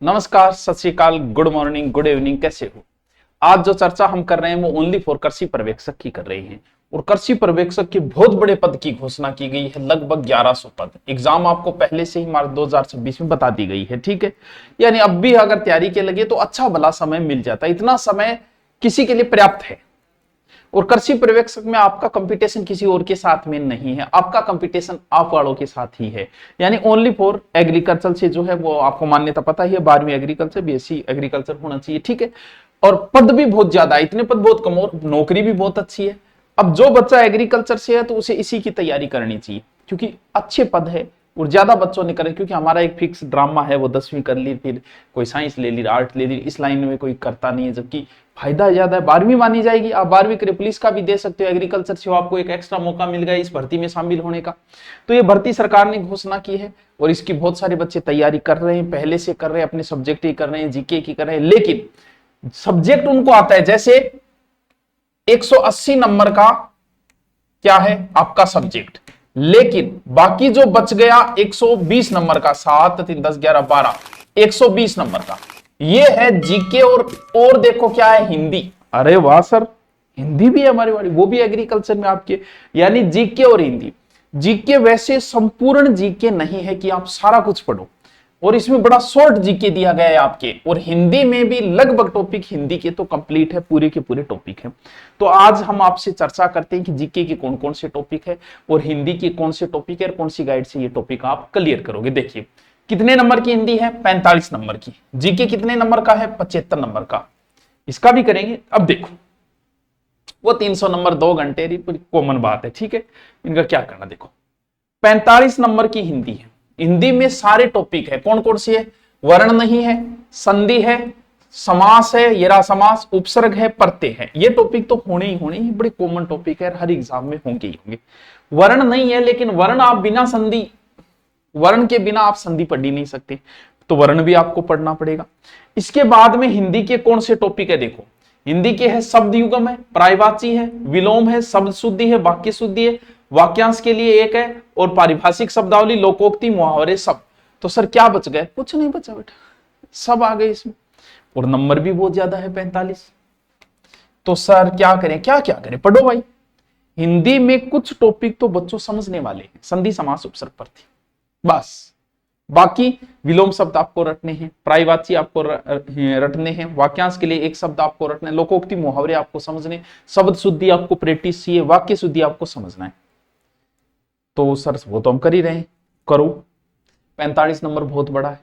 नमस्कार, सत श्री अकाल, गुड मॉर्निंग, गुड इवनिंग, कैसे हो। आज जो चर्चा हम कर रहे हैं वो ओनली फॉर कृषि पर्यवेक्षक की कर रहे हैं। और कृषि पर्यवेक्षक के बहुत बड़े पद की घोषणा की गई है, लगभग 1100 पद। एग्जाम आपको पहले से ही मार्च 2026 में बता दी गई है, ठीक है। यानी अब भी अगर तैयारी के लगे तो अच्छा भला समय मिल जाता है, इतना समय किसी के लिए पर्याप्त है। और कृषि पर्यवेक्षक में आपका कंपटीशन किसी और के साथ में नहीं है, आपका कंपटीशन आप वालों के साथ ही है। यानी ओनली फॉर एग्रीकल्चर से जो है वो आपको मान्यता पता ही है, 12वीं एग्रीकल्चर, बीएससी एग्रीकल्चर होना चाहिए, ठीक है। और पद भी बहुत ज्यादा है, इतने पद बहुत कम और नौकरी भी बहुत अच्छी है। अब जो बच्चा एग्रीकल्चर से है तो उसे इसी की तैयारी करनी चाहिए, क्योंकि अच्छे पद है और ज्यादा बच्चों ने करें। क्योंकि हमारा एक फिक्स ड्रामा है, वो 10वीं कर ली, फिर कोई साइंस ले ली, आर्ट ले ली, इस लाइन में कोई करता नहीं है, जबकि फायदा ज्यादा है। 12वीं मानी जाएगी, आप 12वीं करे, पुलिस का भी दे सकते हो, एग्रीकल्चर से हो, आपको एक एक्स्ट्रा मौका मिल गया इस भर्ती में शामिल होने का। तो ये भर्ती सरकार ने घोषणा की है और इसकी बहुत सारे बच्चे तैयारी कर रहे हैं, पहले से कर रहे हैं, अपने सब्जेक्ट की कर रहे हैं, जीके की कर रहे हैं। लेकिन सब्जेक्ट उनको आता है, जैसे 180 नंबर का क्या है आपका सब्जेक्ट, लेकिन बाकी जो बच गया 120 नंबर का, 7 3 10 11 12, 120 नंबर का ये है जीके। और देखो क्या है, हिंदी। अरे वाह सर, हिंदी भी है हमारी वाली, वो भी एग्रीकल्चर में आपके। यानी जीके और हिंदी। जीके वैसे संपूर्ण जीके नहीं है कि आप सारा कुछ पढ़ो, और इसमें बड़ा शॉर्ट जीके दिया गया है आपके। और हिंदी में भी लगभग टॉपिक हिंदी के तो कंप्लीट है, पूरे के पूरे टॉपिक है। तो आज हम आपसे चर्चा करते हैं कि जीके के कौन कौन से टॉपिक है और हिंदी के कौन से टॉपिक है और कौन सी गाइड से ये टॉपिक आप क्लियर करोगे। देखिए, कितने नंबर की हिंदी है? 45 नंबर की। जीके कितने नंबर का है? 75 नंबर का। इसका भी करेंगे। अब देखो, वो 300 नंबर 2 घंटे कॉमन बात है, ठीक है। इनका क्या करना, देखो 45 नंबर की हिंदी है। हिंदी में सारे टॉपिक है, कौन कौन सी है? वर्ण नहीं है, संधि है, समास है, येरा समास, उपसर्ग है, प्रत्यय है। ये टॉपिक तो होने ही होने, बड़े कॉमन टॉपिक है, हर एग्जाम में होंगे ही होंगे। वर्ण नहीं है, लेकिन वर्ण आप बिना संधि, वर्ण के बिना आप संधि पढ़ ही नहीं सकते, तो वर्ण भी आपको पढ़ना पड़ेगा। इसके बाद में हिंदी के कौन से टॉपिक है? देखो, हिंदी के है शब्द युगम है, पर्यायवाची है, विलोम है, शब्द शुद्धि है, वाक्य शुद्धि है, वाक्यांश के लिए एक है, और पारिभाषिक शब्दावली, लोकोक्ति, मुहावरे, सब। तो सर क्या बच गए? कुछ नहीं बचा बेटा, सब आ गए इसमें। और नंबर भी बहुत ज्यादा है, 45। तो सर क्या करें, क्या क्या करें? पढ़ो भाई। हिंदी में कुछ टॉपिक तो बच्चों समझने वाले हैं, संधि, समास, उपसर्ग, प्रत्यय, बस। बाकी विलोम शब्द आपको रटने हैं, पर्यायवाची आपको रटने हैं, वाक्यांश के लिए एक शब्द आपको रटना है, लोकोक्ति, मुहावरे आपको समझने, शब्द शुद्धि आपको प्रैक्टिस चाहिए, वाक्य शुद्धि आपको समझना है। तो सर वो तो हम कर ही रहे हैं, करो। 45 नंबर बहुत बड़ा है।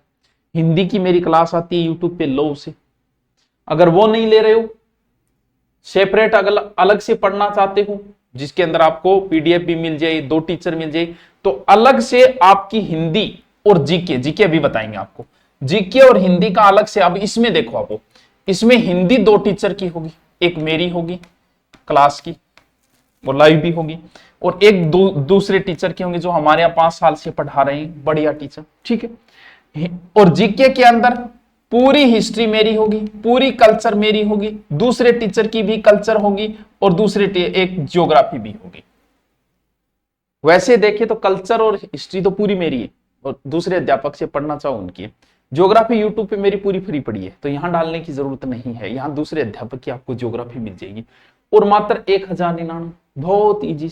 हिंदी की मेरी क्लास आती है यूट्यूब पे, लो उसे। अगर वो नहीं ले रहे हो, सेपरेट अलग से पढ़ना चाहते हो, जिसके अंदर आपको पीडीएफ भी मिल जाए, 2 टीचर मिल जाए, तो अलग से आपकी हिंदी और जीके, जीके अभी बताएंगे आपको, जीके और हिंदी का अलग से। अब इसमें देखो, आपको इसमें हिंदी 2 टीचर की होगी, एक मेरी होगी क्लास की, वो लाइव भी होगी, और एक दूसरे टीचर की होंगे जो हमारे यहाँ 5 साल से पढ़ा रहे हैं, बढ़िया टीचर, ठीक है। और जीके के अंदर पूरी हिस्ट्री मेरी होगी, पूरी कल्चर मेरी होगी, दूसरे टीचर की भी कल्चर होगी, और दूसरे एक ज्योग्राफी भी होगी। वैसे देखे तो कल्चर और हिस्ट्री तो पूरी मेरी है, और दूसरे अध्यापक से पढ़ना चाहो उनकी। ज्योग्राफी यूट्यूब पे मेरी पूरी फ्री पड़ी है, तो यहां डालने की जरूरत नहीं है, यहां दूसरे अध्यापक की आपको ज्योग्राफी मिल जाएगी। और मात्र 1099, बहुत इजी।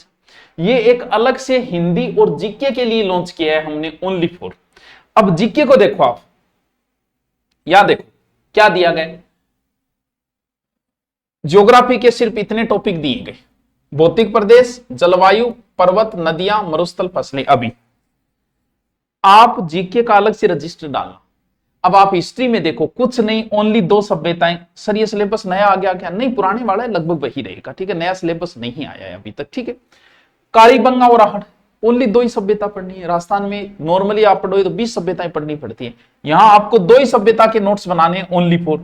ये एक अलग से हिंदी और जीके के लिए लॉन्च किया है हमने, ओनली फॉर। अब जीके को देखो आप, या देखो क्या दिया गया। ज्योग्राफी के सिर्फ इतने टॉपिक दिए गए: भौतिक प्रदेश, जलवायु, पर्वत, नदियां, मरुस्थल, फसलें। अभी आप जीके का अलग से रजिस्टर डालना। अब आप हिस्ट्री में देखो, कुछ नहीं, ओनली 2 सभ्यताएं। सर ये सिलेबस नया आ गया क्या? नहीं, पुराने वाला है, लगभग वही रहेगा, ठीक है। नया सिलेबस नहीं आया है अभी तक, ठीक है। कालीबंगा और आहड़, ओनली 2 ही सभ्यता पढ़नी है। राजस्थान में नॉर्मली आप पढ़ोगे तो 20 सभ्यताएं पढ़नी पड़ती है, यहां आपको 2 ही सभ्यता के नोट्स बनाने हैं, ओनली फॉर।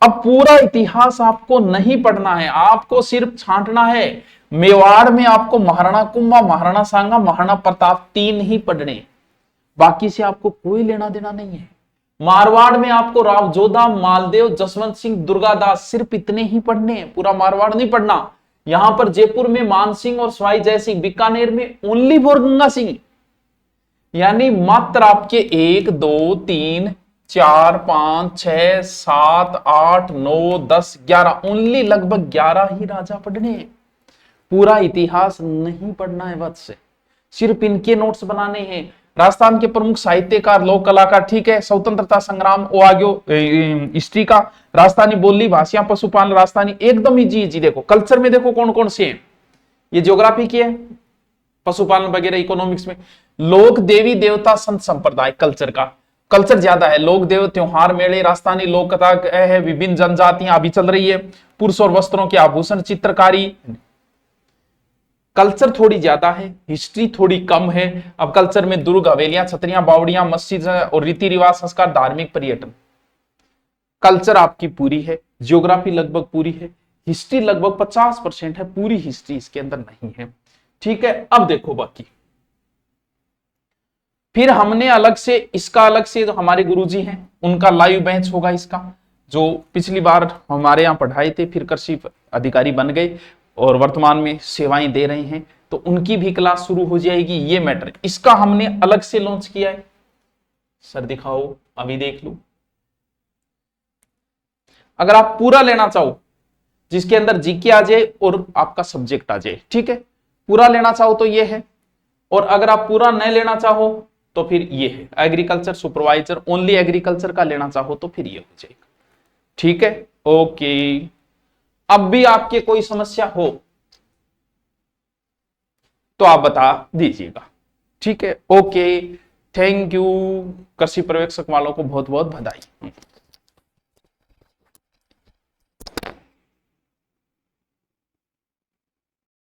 अब पूरा इतिहास आपको नहीं पढ़ना है, आपको सिर्फ छांटना है। मेवाड़ में आपको महाराणा कुंभा, महाराणा सांगा, महाराणा प्रताप 3 ही पढ़ने, बाकी से आपको कोई लेना देना नहीं है। मारवाड़ में आपको राव जोधा, मालदेव, जसवंत सिंह, दुर्गादास, सिर्फ इतने ही पढ़ने हैं, पूरा मारवाड़ नहीं पढ़ना। यहां पर जयपुर में मानसिंह और स्वाई जयसिंह, बीकानेर में ओनली फॉर गंगा सिंह। यानी मात्र आपके 1 2 3 4 5 6 7 8 9 10 11, ओनली लगभग 11 ही राजा पढ़ने हैं। पूरा इतिहास नहीं पढ़ना है वत्स से, सिर्फ इनके नोट्स बनाने हैं। राजस्थान के प्रमुख साहित्यकार, लोक कलाकार, ठीक है, स्वतंत्रता संग्राम, वो आगे हिस्ट्री का, राजस्थानी बोली भाषा, पशुपालन, राजस्थानी, एकदम इजी इजी। देखो कल्चर में देखो कौन कौन से हैं, ये ज्योग्राफी की है, पशुपालन वगैरह इकोनॉमिक्स में। लोक, देवी देवता, संत संप्रदाय, कल्चर का, कल्चर ज्यादा है। लोक देव, त्योहार, मेले, राजस्थानी लोक कथा है, विभिन्न जनजातियां अभी चल रही है, पुरुष और वस्त्रों के आभूषण, चित्रकारी। कल्चर थोड़ी ज्यादा है, हिस्ट्री थोड़ी कम है। अब कल्चर में दुर्ग, हवेलियां, छतरियां, बावड़ियां, मस्जिद और रीति रिवाज, संस्कार, धार्मिक, पर्यटन। कल्चर आपकी पूरी है, ज्योग्राफी लगभग पूरी है, हिस्ट्री लगभग 50% है, पूरी हिस्ट्री इसके अंदर नहीं है। ठीक है, अब देखो बाकी। फिर हमने अलग से इसका, अलग से जो हमारे गुरुजी हैं उनका लाइव बैच होगा इसका, जो पिछली बार हमारे यहाँ पढ़ाए थे, फिर कृषि अधिकारी बन गए और वर्तमान में सेवाएं दे रहे हैं, तो उनकी भी क्लास शुरू हो जाएगी। ये मैटर इसका हमने अलग से लॉन्च किया है। सर दिखाओ, अभी देख लो। अगर आप पूरा लेना चाहो, जिसके अंदर जीके आ जाए और आपका सब्जेक्ट आ जाए, ठीक है, पूरा लेना चाहो तो ये है। और अगर आप पूरा नहीं लेना चाहो तो फिर ये है एग्रीकल्चर सुपरवाइजर, ओनली एग्रीकल्चर का लेना चाहो तो फिर ये हो जाएगा। ठीक है, ओके। अब भी आपके कोई समस्या हो तो आप बता दीजिएगा। ठीक है, ओके, थैंक यू। कृषि पर्यवेक्षक वालों को बहुत बहुत बधाई।